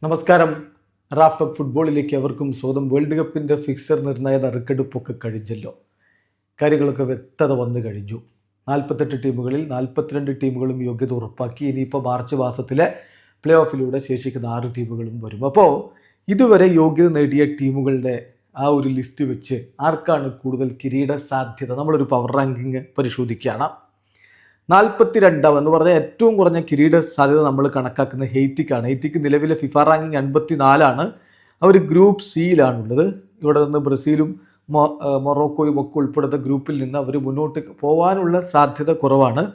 നമസ്കാരം. Raf talk ഫുട്ബോളിലേക്ക് അവർക്കും സ്വന്തം. വേൾഡ് കപ്പിൻ്റെ ഫിക്സർ നിർണയ നറുക്കെടുപ്പൊക്കെ കഴിഞ്ഞല്ലോ. കാര്യങ്ങളൊക്കെ വ്യക്തത വന്നു കഴിഞ്ഞു. 48 ടീമുകളിൽ 42 ടീമുകളും യോഗ്യത ഉറപ്പാക്കി. ഇനിയിപ്പോൾ മാർച്ച് മാസത്തിലെ പ്ലേ ഓഫിലൂടെ ശേഷിക്കുന്ന 6 ടീമുകളും വരും. അപ്പോൾ ഇതുവരെ യോഗ്യത നേടിയ ടീമുകളുടെ ആ ഒരു ലിസ്റ്റ് വെച്ച് ആർക്കാണ് കൂടുതൽ കിരീട സാധ്യത? നമ്മളൊരു പവർ റാങ്കിങ് പരിശോധിക്കുകയാണ്. 42 എന്ന് പറഞ്ഞാൽ ഏറ്റവും കുറഞ്ഞ കിരീട സാധ്യത നമ്മൾ കണക്കാക്കുന്ന ഹെയ്ത്തിക്കാണ്. ഹെയ്ത്തിക്ക് നിലവിലെ ഫിഫ റാങ്കിങ് 54 അവർ ഗ്രൂപ്പ് സിയിലാണുള്ളത്. ഇവിടെ നിന്ന് ബ്രസീലും മൊറോക്കോയും ഒക്കെ ഉൾപ്പെടുന്ന ഗ്രൂപ്പിൽ നിന്ന് അവർ മുന്നോട്ട് പോകാനുള്ള സാധ്യത കുറവാണ്.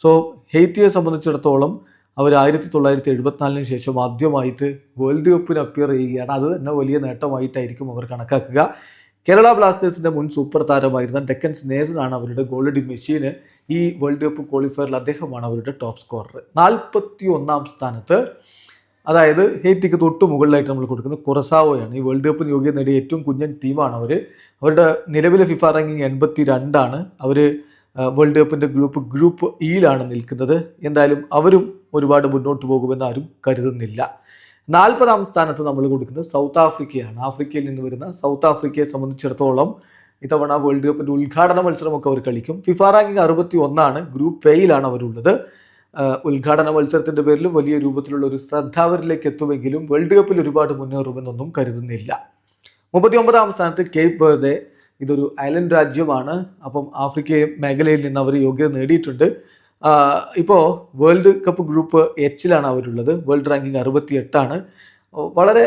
സോ ഹെയ്ത്തിയെ സംബന്ധിച്ചിടത്തോളം അവർ 1974 ശേഷം ആദ്യമായിട്ട് വേൾഡ് കപ്പിന് അപ്പിയർ ചെയ്യുകയാണ്. അത് തന്നെ വലിയ നേട്ടമായിട്ടായിരിക്കും അവർ കണക്കാക്കുക. കേരള ബ്ലാസ്റ്റേഴ്സിൻ്റെ മുൻ സൂപ്പർ താരമായിരുന്ന ഡെക്കൻ സ്നേസനാണ് അവരുടെ ഗോൾഡി മെഷീന്. ഈ വേൾഡ് കപ്പ് ക്വാളിഫയറിൽ അദ്ദേഹമാണ് അവരുടെ ടോപ്പ് സ്കോറർ. 41 സ്ഥാനത്ത്, അതായത് ഹെയ്ത്തിക്ക് തൊട്ട് മുകളിലായിട്ട് നമ്മൾ കൊടുക്കുന്നത് കുറസാവോയാണ്. ഈ വേൾഡ് കപ്പിന് യോഗ്യത നേടിയ ഏറ്റവും കുഞ്ഞൻ ടീമാണ് അവർ. അവരുടെ നിലവിലെ ഫിഫ റാങ്കിങ് 82. അവർ വേൾഡ് കപ്പിൻ്റെ ഗ്രൂപ്പ് ഇയിലാണ് നിൽക്കുന്നത്. എന്തായാലും അവരും ഒരുപാട് മുന്നോട്ട് പോകുമെന്ന് ആരും കരുതുന്നില്ല. 40 സ്ഥാനത്ത് നമ്മൾ കൊടുക്കുന്നത് സൗത്ത് ആഫ്രിക്കയാണ്. ആഫ്രിക്കയിൽ നിന്ന് വരുന്ന സൗത്ത് ആഫ്രിക്കയെ സംബന്ധിച്ചിടത്തോളം ഇത്തവണ വേൾഡ് കപ്പിൻ്റെ ഉദ്ഘാടന മത്സരമൊക്കെ അവർ കളിക്കും. FIFA ranking 61. ഗ്രൂപ്പ് എയിലാണ് അവരുള്ളത്. ഉദ്ഘാടന മത്സരത്തിൻ്റെ പേരിൽ വലിയ രൂപത്തിലുള്ള ഒരു ശ്രദ്ധ അവരിലേക്ക് എത്തുമെങ്കിലും വേൾഡ് കപ്പിൽ ഒരുപാട് മുന്നേറുമെന്നൊന്നും കരുതുന്നില്ല. 39 സ്ഥാനത്ത് കേപ്പ് വെർദെ. ഇതൊരു ഐലൻഡ് രാജ്യമാണ്. അപ്പം ആഫ്രിക്ക മേഖലയിൽ നിന്ന് അവർ യോഗ്യത നേടിയിട്ടുണ്ട്. ഇപ്പോൾ വേൾഡ് കപ്പ് ഗ്രൂപ്പ് എച്ചിലാണ് അവരുള്ളത്. World ranking 68. വളരെ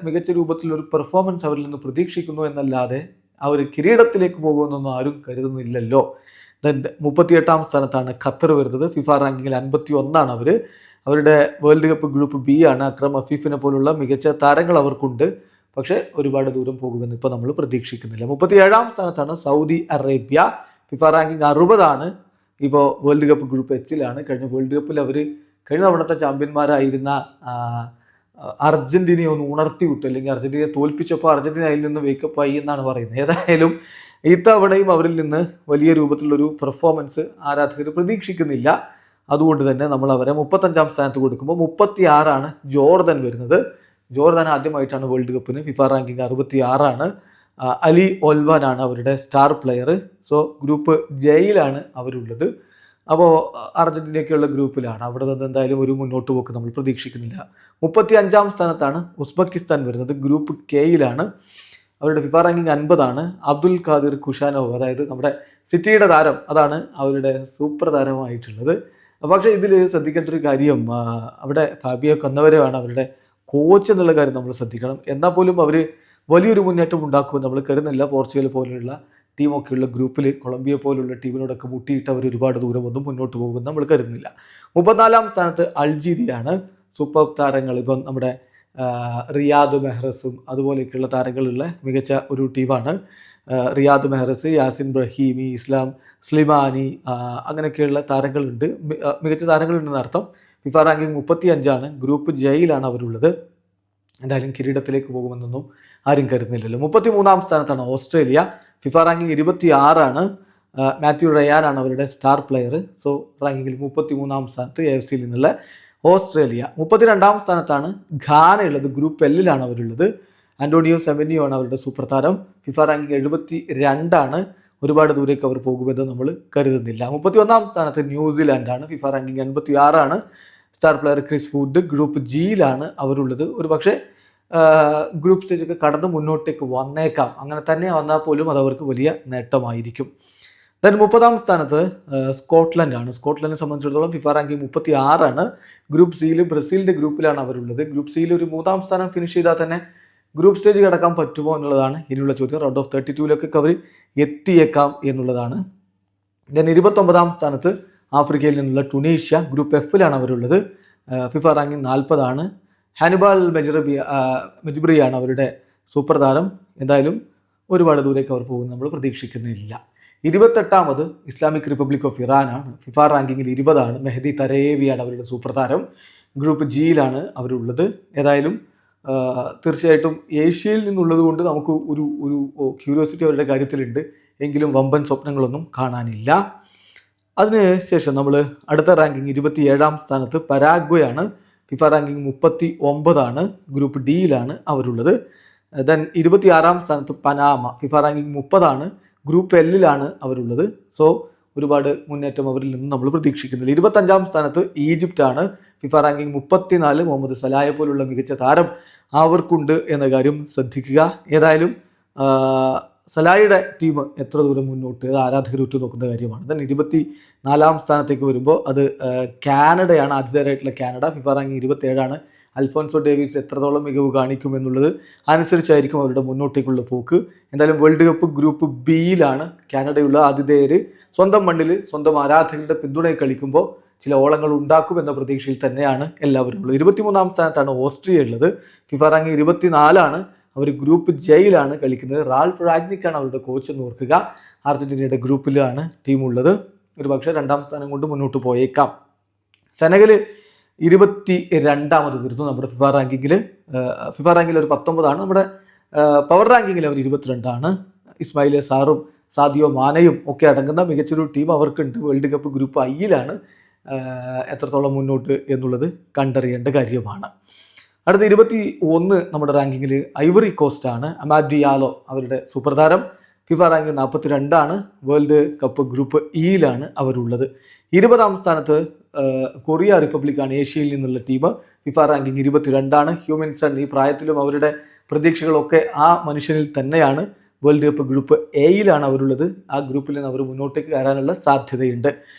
മികച്ച രൂപത്തിലൊരു പെർഫോമൻസ് അവരിൽ നിന്ന് പ്രതീക്ഷിക്കുന്നു എന്നല്ലാതെ അവർ കിരീടത്തിലേക്ക് പോകുമെന്നൊന്നും ആരും കരുതുന്നില്ലല്ലോ. 38 സ്ഥാനത്താണ് ഖത്തർ വരുന്നത്. ഫിഫ റാങ്കിങ്ങിൽ 51 അവർ. അവരുടെ വേൾഡ് കപ്പ് ഗ്രൂപ്പ് ബി ആണ്. അക്രം അഫീഫിനെ പോലുള്ള മികച്ച താരങ്ങൾ അവർക്കുണ്ട്. പക്ഷേ ഒരുപാട് ദൂരം പോകുമെന്ന് ഇപ്പോൾ നമ്മൾ പ്രതീക്ഷിക്കുന്നില്ല. 37 സ്ഥാനത്താണ് സൗദി അറേബ്യ. FIFA ranking 60. ഇപ്പോൾ വേൾഡ് കപ്പ് ഗ്രൂപ്പ് എച്ചിലാണ്. കഴിഞ്ഞ വേൾഡ് കപ്പിൽ അവർ കഴിഞ്ഞ തവണത്തെ ചാമ്പ്യന്മാരായിരുന്ന അർജന്റീനയെ ഒന്ന് ഉണർത്തി വിട്ടു, അല്ലെങ്കിൽ അർജന്റീനയെ തോൽപ്പിച്ചപ്പോൾ അർജന്റീന അതിൽ നിന്ന് വേക്കപ്പായി എന്നാണ് പറയുന്നത്. ഏതായാലും ഇത്തവണയും അവരിൽ നിന്ന് വലിയ രൂപത്തിലുള്ളൊരു പെർഫോമൻസ് ആരാധകർ പ്രതീക്ഷിക്കുന്നില്ല. അതുകൊണ്ട് തന്നെ നമ്മൾ അവരെ 35 സ്ഥാനത്ത് കൊടുക്കുമ്പോൾ 36 ജോർദൻ വരുന്നത്. ജോർദാൻ ആദ്യമായിട്ടാണ് വേൾഡ് കപ്പിന്. FIFA ranking 66. അലി ഒൽവാനാണ് അവരുടെ സ്റ്റാർ പ്ലെയർ. സോ ഗ്രൂപ്പ് ജയിലാണ് അവരുള്ളത്. അപ്പോൾ അർജന്റീനയൊക്കെയുള്ള ഗ്രൂപ്പിലാണ്. അവിടെ നിന്ന് എന്തായാലും ഒരു മുന്നോട്ട് പോക്ക് നമ്മൾ പ്രതീക്ഷിക്കുന്നില്ല. 35 സ്ഥാനത്താണ് ഉസ്ബെക്കിസ്ഥാൻ വരുന്നത്. ഗ്രൂപ്പ് കെയിലാണ്. അവരുടെ ഫിഫ റാങ്കിങ് 50. അബ്ദുൽ ഖാദിർ കുഷാനോവ്, അതായത് നമ്മുടെ സിറ്റിയുടെ താരം, അതാണ് അവരുടെ സൂപ്പർ താരമായിട്ടുള്ളത്. പക്ഷേ ഇതിൽ ശ്രദ്ധിക്കേണ്ട ഒരു കാര്യം, അവിടെ ഫാബിയോ കന്നവരെയാണ് അവരുടെ കോച്ച് എന്നുള്ള കാര്യം നമ്മൾ ശ്രദ്ധിക്കണം. എന്നാൽ പോലും അവർ വലിയൊരു മുന്നേറ്റം ഉണ്ടാക്കുമെന്ന് നമ്മൾ കരുതുന്നില്ല. പോർച്ചുഗൽ പോലുള്ള ടീമൊക്കെയുള്ള ഗ്രൂപ്പിൽ കൊളംബിയ പോലുള്ള ടീമിനോടൊക്കെ മുട്ടിയിട്ട് അവർ ഒരുപാട് ദൂരമൊന്നും മുന്നോട്ട് പോകുമെന്ന് നമ്മൾ കരുതുന്നില്ല. 34 സ്ഥാനത്ത് അൾജീരിയയാണ്. സൂപ്പർ താരങ്ങൾ, ഇപ്പം നമ്മുടെ റിയാദ് മെഹ്റസും അതുപോലെയൊക്കെയുള്ള താരങ്ങളുള്ള മികച്ച ഒരു ടീമാണ്. റിയാദ് മെഹ്റസ്, യാസിൻ ബ്രഹീമി, ഇസ്ലാം സ്ലിമാനി, അങ്ങനെയൊക്കെയുള്ള താരങ്ങളുണ്ട്, മികച്ച താരങ്ങളുണ്ടെന്ന് അർത്ഥം. FIFA ranking 35. ഗ്രൂപ്പ് ജയിലാണ് അവരുള്ളത്. എന്തായാലും കിരീടത്തിലേക്ക് പോകുമെന്നൊന്നും ആരും കരുതുന്നില്ലല്ലോ. 33 സ്ഥാനത്താണ് ഓസ്ട്രേലിയ. FIFA ranking 26. മാത്യു റയാനാണ് അവരുടെ സ്റ്റാർ പ്ലെയർ. സോ റാങ്കിങ്ങിൽ 33 സ്ഥാനത്ത് AFCയിൽ നിന്നുള്ള ഓസ്ട്രേലിയ. 32 സ്ഥാനത്താണ് ഘാന ഉള്ളത്. ഗ്രൂപ്പ് എല്ലിലാണ് അവരുള്ളത്. ആന്റോണിയോ സെമനിയോ ആണ് അവരുടെ സൂപ്പർ താരം. FIFA ranking 72. ഒരുപാട് ദൂരേക്ക് അവർ പോകുമെന്ന് നമ്മൾ കരുതുന്നില്ല. 31 സ്ഥാനത്ത് ന്യൂസിലാൻഡാണ്. FIFA ranking 86. Star player Chris Wood. Group ജിയിലാണ് അവരുള്ളത്. ഒരു പക്ഷേ ഗ്രൂപ്പ് സ്റ്റേജൊക്കെ കടന്ന് മുന്നോട്ടേക്ക് വന്നേക്കാം. അങ്ങനെ തന്നെ വന്നാൽ പോലും അതവർക്ക് വലിയ നേട്ടമായിരിക്കും. ദെൻ 30 സ്ഥാനത്ത് സ്കോട്ട്ലൻഡാണ്. സ്കോട്ട്ലൻഡിനെ സംബന്ധിച്ചിടത്തോളം ഫിഫ റാങ്കിങ് 36. ഗ്രൂപ്പ് സിയിൽ ബ്രസീലിൻ്റെ ഗ്രൂപ്പിലാണ് അവരുള്ളത്. ഗ്രൂപ്പ് സിയിൽ ഒരു 3 സ്ഥാനം ഫിനിഷ് ചെയ്താൽ തന്നെ ഗ്രൂപ്പ് സ്റ്റേജ് കടക്കാൻ പറ്റുമോ എന്നുള്ളതാണ് ഇനിയുള്ള ചോദ്യം. റൗണ്ട് ഓഫ് 32 അവർ എത്തിയേക്കാം എന്നുള്ളതാണ്. ദെൻ 29 സ്ഥാനത്ത് ആഫ്രിക്കയിൽ നിന്നുള്ള ടുണീഷ്യ. ഗ്രൂപ്പ് എഫിലാണ് അവരുള്ളത്. FIFA ranking 40. ഹാനിബാൽ മെജ്ബ്രിയാണ് അവരുടെ സൂപ്പർ താരം. എന്തായാലും ഒരുപാട് ദൂരേക്ക് അവർ പോകുമെന്ന് നമ്മൾ പ്രതീക്ഷിക്കുന്നില്ല. 28 ഇസ്ലാമിക് റിപ്പബ്ലിക് ഓഫ് ഇറാനാണ്. ഫിഫ റാങ്കിങ്ങിൽ 20. മെഹദി തരേവിയാണ് അവരുടെ സൂപ്പർ താരം. ഗ്രൂപ്പ് ജിയിലാണ് അവരുള്ളത്. ഏതായാലും തീർച്ചയായിട്ടും ഏഷ്യയിൽ നിന്നുള്ളത് കൊണ്ട് നമുക്ക് ഒരു ക്യൂരിയോസിറ്റി അവരുടെ കാര്യത്തിലുണ്ട്. എങ്കിലും വമ്പൻ സ്വപ്നങ്ങളൊന്നും കാണാനില്ല. അതിനുശേഷം നമ്മൾ അടുത്ത റാങ്കിങ് 27 സ്ഥാനത്ത് പരാഗ്വയാണ്. ഫിഫ റാങ്കിങ് 39 ഗ്രൂപ്പ് ഡിയിലാണ് അവരുള്ളത്. ദെൻ 26 സ്ഥാനത്ത് പനാമ, ഫിഫ റാങ്കിങ് 30 ഗ്രൂപ്പ് എല്ലിലാണ് അവരുള്ളത്. സോ ഒരുപാട് മുന്നേറ്റം അവരിൽ നിന്ന് നമ്മൾ പ്രതീക്ഷിക്കുന്നില്ല. 25 സ്ഥാനത്ത് ഈജിപ്റ്റാണ്, ഫിഫ റാങ്കിങ് 34. മുഹമ്മദ് സലായെ പോലുള്ള മികച്ച താരം അവർക്കുണ്ട് എന്ന കാര്യം ശ്രദ്ധിക്കുക. ഏതായാലും സലായുടെ ടീം എത്ര ദൂരം മുന്നോട്ട് ആരാധകർ ഉറ്റുനോക്കുന്ന കാര്യമാണ്. ദെൻ 24 സ്ഥാനത്തേക്ക് വരുമ്പോൾ അത് കാനഡയാണ്, ആതിഥേയരായിട്ടുള്ള Canada. FIFA ranking 27. Alphonso Davies എത്രത്തോളം മികവ് കാണിക്കും എന്നുള്ളത് അനുസരിച്ചായിരിക്കും അവരുടെ മുന്നോട്ടേക്കുള്ള പോക്ക്. എന്തായാലും വേൾഡ് കപ്പ് ഗ്രൂപ്പ് ബിയിലാണ് കാനഡയുള്ള ആതിഥേയർ. സ്വന്തം മണ്ണിൽ സ്വന്തം ആരാധകരുടെ പിന്തുണയിൽ കളിക്കുമ്പോൾ ചില ഓളങ്ങൾ ഉണ്ടാക്കുമെന്ന പ്രതീക്ഷയിൽ തന്നെയാണ് എല്ലാവരും ഉള്ളത്. 23 സ്ഥാനത്താണ് ഓസ്ട്രിയ ഉള്ളത്. FIFA ranking 24. അവർ ഗ്രൂപ്പ് ജയിലാണ് കളിക്കുന്നത്. റാൽഫ് റാഗ്നിക്കാണ് അവരുടെ കോച്ച് എന്ന് ഓർക്കുക. അർജന്റീനയുടെ ഗ്രൂപ്പിലാണ് ടീമുള്ളത്. ഒരു പക്ഷേ 2ാം സ്ഥാനം കൊണ്ട് മുന്നോട്ട് പോയേക്കാം. സെനഗൽ 22 വരുന്നു നമ്മുടെ ഫിഫ റാങ്കിങ്ങിൽ. ഫിഫ റാങ്കിൽ ഒരു 19. നമ്മുടെ പവർ റാങ്കിങ്ങിൽ അവർ 22. ഇസ്മായിലെ സാറും സാദിയോ മാനയും ഒക്കെ അടങ്ങുന്ന മികച്ചൊരു ടീം അവർക്കുണ്ട്. വേൾഡ് കപ്പ് ഗ്രൂപ്പ് ഐയിലാണ്. എത്രത്തോളം മുന്നോട്ട് എന്നുള്ളത് കണ്ടറിയേണ്ട കാര്യമാണ്. അടുത്ത 21 നമ്മുടെ റാങ്കിങ്ങിൽ ഐവറി കോസ്റ്റ് ആണ്. അമാഡ് ഡിയാലോ അവരുടെ സൂപ്പർ താരം. FIFA ranking 42. World cup group ഇയിലാണ് അവരുള്ളത്. 20ാം സ്ഥാനത്ത് കൊറിയ റിപ്പബ്ലിക്കാണ്, ഏഷ്യയിൽ നിന്നുള്ള ടീം. FIFA ranking 22. ഹ്യൂമിൻസൺ ഈ പ്രായത്തിലും അവരുടെ പ്രതീക്ഷകളൊക്കെ ആ മനുഷ്യനിൽ തന്നെയാണ്. വേൾഡ് കപ്പ് ഗ്രൂപ്പ് എയിലാണ് അവരുള്ളത്. ആ ഗ്രൂപ്പിൽ നിന്ന് അവർ മുന്നോട്ടേക്ക് കയറാനുള്ള സാധ്യതയുണ്ട്.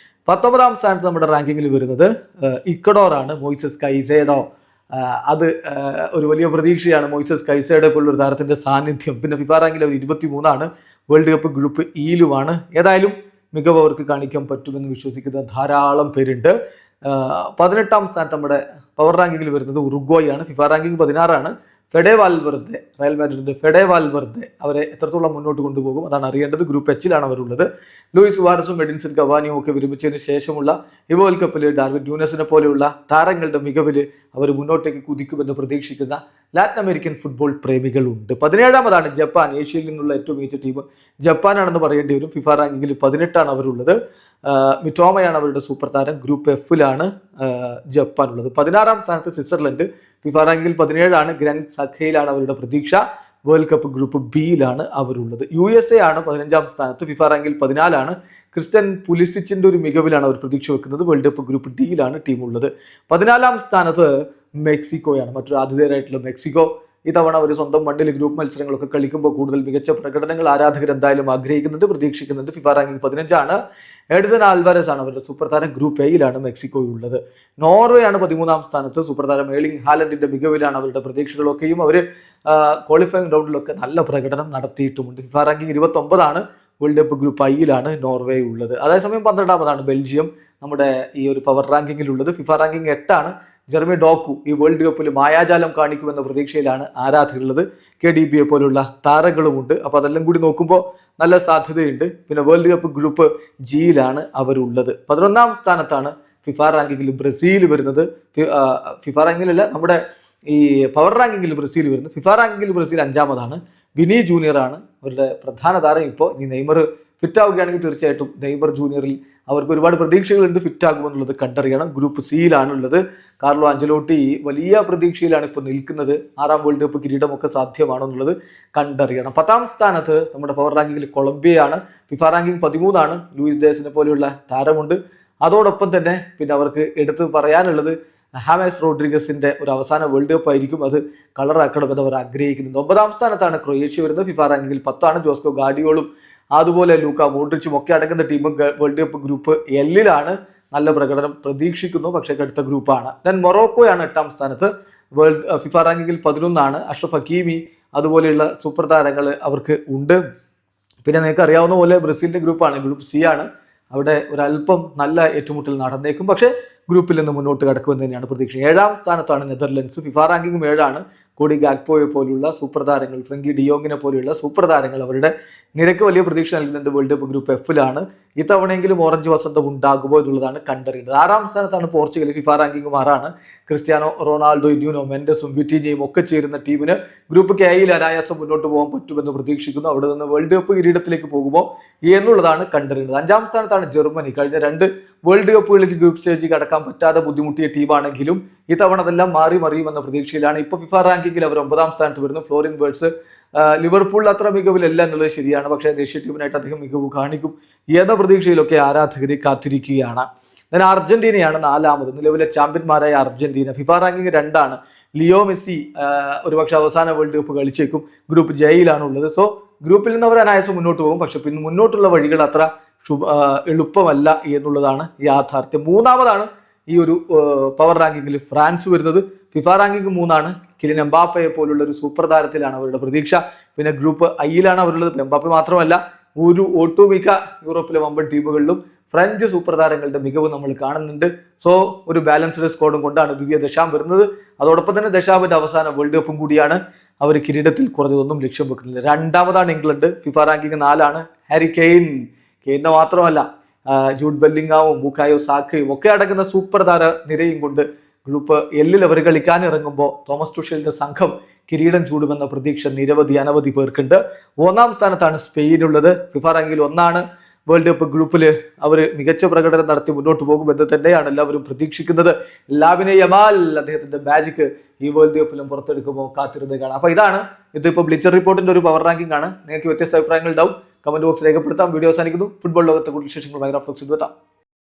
19ാം സ്ഥാനത്ത് നമ്മുടെ റാങ്കിങ്ങിൽ വരുന്നത് ഇക്വഡോറാണ്, മോയിസസ് കൈസേഡോ. അത് ഒരു വലിയ പ്രതീക്ഷയാണ്, മോയിസസ് കൈസേഡോ പോലുള്ളൊരു താരത്തിൻ്റെ സാന്നിധ്യം. പിന്നെ ഫിഫ റാങ്കിൽ അവർ 23. വേൾഡ് കപ്പ് ഗ്രൂപ്പ് ഇയിലുമാണ്. ഏതായാലും മികവ് അവർക്ക് കാണിക്കാൻ പറ്റുമെന്ന് വിശ്വസിക്കുന്ന ധാരാളം പേരുണ്ട്. 18ാം സ്ഥാനത്ത് നമ്മുടെ പവർ റാങ്കിങ്ങിൽ വരുന്നത് ഉറുഗ്വായാണ്. FIFA ranking 16. Fede Valverde, Real മാഡ്രിഡിന്റെ ഫെഡെ വാൽവെർദെ അവരെ എത്രത്തോളം മുന്നോട്ട് കൊണ്ടുപോകും അതാണ് അറിയേണ്ടത്. ഗ്രൂപ്പ് എച്ചിലാണ് അവരുള്ളത്. ലൂയിസ് സുവാരസും എഡിൻസൺ കവാനിയും ഒക്കെ വിരമിച്ചതിന് ശേഷമുള്ള ഈ വേൾഡ് കപ്പിൽ ഡാർവിൻ ന്യൂനസിനെ പോലെയുള്ള താരങ്ങളുടെ മികവിൽ അവർ മുന്നോട്ടേക്ക് കുതിക്കുമെന്ന് പ്രതീക്ഷിക്കുന്ന ലാറ്റിൻ അമേരിക്കൻ ഫുട്ബോൾ പ്രേമികളുണ്ട്. 17ാമതാണ് ജപ്പാൻ, ഏഷ്യയിൽ നിന്നുള്ള ഏറ്റവും മികച്ച ടീം ജപ്പാനാണെന്ന് പറയേണ്ടി വരും. ഫിഫ റാങ്കിങ്ങിൽ 18 അവരുള്ളത്. മിറ്റോമയാണ് അവരുടെ സൂപ്പർ താരം. ഗ്രൂപ്പ് എഫിലാണ് ജപ്പാൻ ഉള്ളത്. 16ാം സ്ഥാനത്ത് സ്വിറ്റ്സർലൻഡ്. ഫിഫ റാങ്കിങ്ങിൽ 17. ഗ്രാൻഡ് സഖയിലാണ് അവരുടെ പ്രതീക്ഷ. വേൾഡ് കപ്പ് ഗ്രൂപ്പ് ബിയിലാണ് അവരുള്ളത്. USA ആണ് 15ാം സ്ഥാനത്ത്. ഫിഫ റാങ്കിൽ 14. ക്രിസ്ത്യൻ പുലിസിച്ചിന്റെ ഒരു മികവിലാണ് അവർ പ്രതീക്ഷ വെക്കുന്നത്. വേൾഡ് കപ്പ് ഗ്രൂപ്പ് ഡിയിലാണ് ടീം ഉള്ളത്. 14ാം സ്ഥാനത്ത് മെക്സിക്കോയാണ്, മറ്റൊരു ആതിഥേയരായിട്ടുള്ള മെക്സിക്കോ. ഇത്തവണ അവർ സ്വന്തം മണ്ണിൽ ഗ്രൂപ്പ് മത്സരങ്ങളൊക്കെ കളിക്കുമ്പോൾ കൂടുതൽ മികച്ച പ്രകടനങ്ങൾ ആരാധകർ എന്തായാലും ആഗ്രഹിക്കുന്നുണ്ട്, പ്രതീക്ഷിക്കുന്നുണ്ട്. FIFA ranking 15. എഡിസൺ ആൽവാരസ് ആണ് അവരുടെ സൂപ്പർ താരം. ഗ്രൂപ്പ് എയിലാണ് മെക്സിക്കോ ഉള്ളത്. നോർവേ ആണ് 13ാം സ്ഥാനത്ത്. സൂപ്പർ താരം ഏർലിംഗ് ഹാലൻഡിന്റെ മികവിലാണ് അവരുടെ പ്രതീക്ഷകളൊക്കെയും. അവർ ക്വാളിഫയിങ് റൗണ്ടിലൊക്കെ നല്ല പ്രകടനം നടത്തിയിട്ടുമുണ്ട്. FIFA ranking 29. World cup group ഐയിലാണ് നോർവേ ഉള്ളത്. അതേസമയം 12ാമതാണ് ബെൽജിയം നമ്മുടെ ഈ ഒരു പവർ റാങ്കിങ്ങിലുള്ളത്. FIFA ranking 8. ജെർമി ഡോക്കു ഈ വേൾഡ് കപ്പിൽ മായാജാലം കാണിക്കുമെന്ന പ്രതീക്ഷയിലാണ് ആരാധകരുള്ളത്. KDBയെ പോലുള്ള താരങ്ങളുമുണ്ട്. അപ്പോൾ അതെല്ലാം കൂടി നോക്കുമ്പോൾ നല്ല സാധ്യതയുണ്ട്. പിന്നെ വേൾഡ് കപ്പ് ഗ്രൂപ്പ് ജിയിലാണ് അവരുള്ളത്. 11ാം സ്ഥാനത്താണ് ഫിഫ റാങ്കിങ്ങിൽ ബ്രസീൽ വരുന്നത്. ഫിഫ റാങ്കിങ്ങിലല്ല, നമ്മുടെ ഈ പവർ റാങ്കിങ്ങിൽ ബ്രസീൽ വരുന്നത്. ഫിഫ റാങ്കിങ്ങിൽ ബ്രസീൽ 5ാമതാണ്. വിനി ജൂനിയർ ആണ് അവരുടെ പ്രധാന താരം. ഇപ്പോൾ ഇനി നെയ്മർ ഫിറ്റ് ആവുകയാണെങ്കിൽ തീർച്ചയായിട്ടും നെയ്മർ ജൂനിയറിൽ അവർക്ക് ഒരുപാട് പ്രതീക്ഷകളുണ്ട്. ഫിറ്റ് ആകുമെന്നുള്ളത് കണ്ടറിയണം. ഗ്രൂപ്പ് സിയിലാണുള്ളത്. കാർലോ അഞ്ചലോട്ടി വലിയ പ്രതീക്ഷയിലാണ് ഇപ്പോൾ നിൽക്കുന്നത്. 6ാം വേൾഡ് കപ്പ് കിരീടമൊക്കെ സാധ്യമാണോ എന്നുള്ളത് കണ്ടറിയണം. 10ാം സ്ഥാനത്ത് നമ്മുടെ പവർ റാങ്കിങ്ങിൽ കൊളംബിയയാണ്. FIFA ranking 13. ലൂയിസ് ഡേസിനെ പോലെയുള്ള താരമുണ്ട്. അതോടൊപ്പം തന്നെ പിന്നെ അവർക്ക് എടുത്ത് പറയാനുള്ളത് ഹാമേസ് റോഡ്രിഗസിന്റെ ഒരു അവസാന വേൾഡ് കപ്പ് ആയിരിക്കും. അത് കളറാക്കണമെന്ന് അവർ ആഗ്രഹിക്കുന്നുണ്ട്. 9ാം സ്ഥാനത്താണ് ക്രൊയേഷ്യ വരുന്നത്. ഫിഫ റാങ്കിങ്ങിൽ 10. ജോസ്കോ ഗാഡിയോളും അതുപോലെ ലൂക്ക മോഡ്രിച്ചും ഒക്കെ അടങ്ങുന്ന ടീം വേൾഡ് കപ്പ് ഗ്രൂപ്പ് എല്ലിലാണ്. നല്ല പ്രകടനം പ്രതീക്ഷിക്കുന്നു, പക്ഷേ കടുത്ത ഗ്രൂപ്പാണ്. ദെൻ മൊറോക്കോയാണ് 8ാം സ്ഥാനത്ത്. ഫിഫ റാങ്കിങ്ങിൽ 11. അഷ്റഫ് ഹക്കീമി അതുപോലെയുള്ള സൂപ്പർ താരങ്ങൾ അവർക്ക് ഉണ്ട്. പിന്നെ നിങ്ങൾക്ക് അറിയാവുന്ന പോലെ ബ്രസീലിന്റെ ഗ്രൂപ്പാണ്, ഗ്രൂപ്പ് സി ആണ്. അവിടെ ഒരല്പം നല്ല ഏറ്റുമുട്ടൽ നടന്നേക്കും, പക്ഷേ ഗ്രൂപ്പിൽ നിന്ന് മുന്നോട്ട് കടക്കുമെന്ന് തന്നെയാണ് പ്രതീക്ഷ. 7ാം സ്ഥാനത്താണ് നെതർലൻഡ്സ്. ഫിഫ റാങ്കിങ്ങും 7. കോഡി ഗാക്പോയെ പോലുള്ള സൂപ്പർ താരങ്ങൾ, ഫ്രങ്കി ഡിയോങ്ങിനെ പോലെയുള്ള സൂപ്പർ താരങ്ങൾ അവരുടെ നിരക്ക് വലിയ പ്രതീക്ഷ നൽകുന്നുണ്ട്. വേൾഡ് കപ്പ് ഗ്രൂപ്പ് എഫിലാണ്. ഇത്തവണയെങ്കിലും ഓറഞ്ച് വസന്തം ഉണ്ടാകുമോ എന്നുള്ളതാണ് കണ്ടറിയുന്നത്. 6ാം സ്ഥാനത്താണ് പോർച്ചുഗൽ. ഫിഫ റാങ്കിങ്ങും 6. ക്രിസ്ത്യാനോ റൊണാൾഡോ, ന്യൂനോ മെൻഡസും വിറ്റിനിയും ഒക്കെ ചേരുന്ന ടീമിന് ഗ്രൂപ്പ് കെയിൽ അനായാസം മുന്നോട്ട് പോകാൻ പറ്റുമെന്ന് പ്രതീക്ഷിക്കുന്നു. അവിടെ നിന്ന് വേൾഡ് കപ്പ് കിരീടത്തിലേക്ക് പോകുമോ എന്നുള്ളതാണ് കണ്ടറിയുന്നത്. 5ാം സ്ഥാനത്താണ് ജർമ്മനി. കഴിഞ്ഞ 2 വേൾഡ് കപ്പുകളിലേക്ക് ഗ്രൂപ്പ് സ്റ്റേജിൽ കടക്കാൻ പറ്റാതെ ബുദ്ധിമുട്ടിയ ടീമാണെങ്കിലും ഇത്തവണ അതെല്ലാം മാറി മറിയുമെന്ന പ്രതീക്ഷയിലാണ്. ഇപ്പോൾ ഫിഫ റാങ്കിങ്ങിൽ അവർ 9ാം സ്ഥാനത്ത് വരുന്നു. ഫ്ലോറിൻ വേർഡ്സ് ലിവർപൂളിൽ അത്ര മികവിലല്ല എന്നുള്ളത് ശരിയാണ്, പക്ഷേ ദേശീയ ടീമിനായിട്ട് അദ്ദേഹം മികവ് കാണിക്കും എന്ന പ്രതീക്ഷയിലൊക്കെ ആരാധകരെ കാത്തിരിക്കുകയാണ്. then അർജന്റീനയാണ് 4ാമത്, നിലവിലെ ചാമ്പ്യന്മാരായ അർജന്റീന. ഫിഫ റാങ്കിങ് 2ആണ്. ലിയോ മെസ്സി ഒരുപക്ഷെ അവസാന വേൾഡ് കപ്പ് കളിച്ചേക്കും. ഗ്രൂപ്പ് ജയിലാണ് ഉള്ളത്. സോ ഗ്രൂപ്പിൽ നിന്ന് അവർ അനായാസം മുന്നോട്ട് പോകും. പക്ഷെ പിന്നെ മുന്നോട്ടുള്ള വഴികൾ അത്ര എളുപ്പമല്ല എന്നുള്ളതാണ് യാഥാർത്ഥ്യം. 3ാമതാണ് ഈ ഒരു പവർ റാങ്കിങ്ങിൽ ഫ്രാൻസ് വരുന്നത്. ഫിഫ റാങ്കിങ് 3ആണ്. കിലിൻ എംബാപ്പയെ പോലുള്ള ഒരു സൂപ്പർ താരത്തിലാണ് അവരുടെ പ്രതീക്ഷ. പിന്നെ ഗ്രൂപ്പ് ഐയിലാണ് അവരുള്ളത്. എംബാപ്പെ മാത്രമല്ല, ഒരു ഒട്ടുമിക്ക യൂറോപ്പിലെ വമ്പൻ ടീമുകളിലും ഫ്രഞ്ച് സൂപ്പർ താരങ്ങളുടെ മികവ് നമ്മൾ കാണുന്നുണ്ട്. സോ ഒരു ബാലൻസ്ഡ് സ്ക്വാഡും കൊണ്ടാണ് ദ്വിതീയ ദശാം വരുന്നത്. അതോടൊപ്പം തന്നെ ദശാമിന്റെ അവസാന വേൾഡ് കപ്പും കൂടിയാണ്. അവർ കിരീടത്തിൽ കുറഞ്ഞതൊന്നും ലക്ഷ്യം വെക്കുന്നില്ല. 2ാമതാണ് ഇംഗ്ലണ്ട്. ഫിഫ റാങ്കിങ് 4ആണ്. ഹാരി കെയ്നെ മാത്രമല്ല, ജൂഡ് ബെല്ലിംഗാവും ബുക്കായോ സാക്കയും ഒക്കെ അടങ്ങുന്ന സൂപ്പർ താര നിരയും കൊണ്ട് ഗ്രൂപ്പ് എല്ലിൽ അവർ കളിക്കാൻ ഇറങ്ങുമ്പോൾ തോമസ് ടുഷേലിന്റെ സംഘം കിരീടം ചൂടുമെന്ന പ്രതീക്ഷ അനവധി പേർക്കുണ്ട്. 1ാം സ്ഥാനത്താണ് സ്പെയിനുള്ളത്. ഫിഫ റാങ്കിൽ 1ആണ്. വേൾഡ് കപ്പ് ഗ്രൂപ്പിൽ അവർ മികച്ച പ്രകടനം നടത്തി മുന്നോട്ട് പോകുമെന്ന് തന്നെയാണ് എല്ലാവരും പ്രതീക്ഷിക്കുന്നത്. ലാമിനെ യമാൽ അദ്ദേഹത്തിന്റെ മാജിക് ഈ വേൾഡ് കപ്പിലും പുറത്തെടുക്കുമ്പോൾ കാത്തിരുന്ന് കാണാം. അപ്പൊ ഇതാണ് ഇതിപ്പോൾ ബ്ലിച്ചർ റിപ്പോർട്ടിന്റെ ഒരു പവർ റാങ്കിംഗ് ആണ്. നിങ്ങൾക്ക് വ്യത്യസ്ത അഭിപ്രായങ്ങൾ ഉണ്ടാവും, കമന്റ് ബോക്സ് രേഖപ്പെടുത്താം. വീഡിയോ അവസാനിക്കുന്നു. ഫുട്ബോൾ ലോകത്തെ കൂടുതൽ വിശേഷങ്ങൾ മൈഗ്രാഫ്ലോക്സിൽ എത്താം.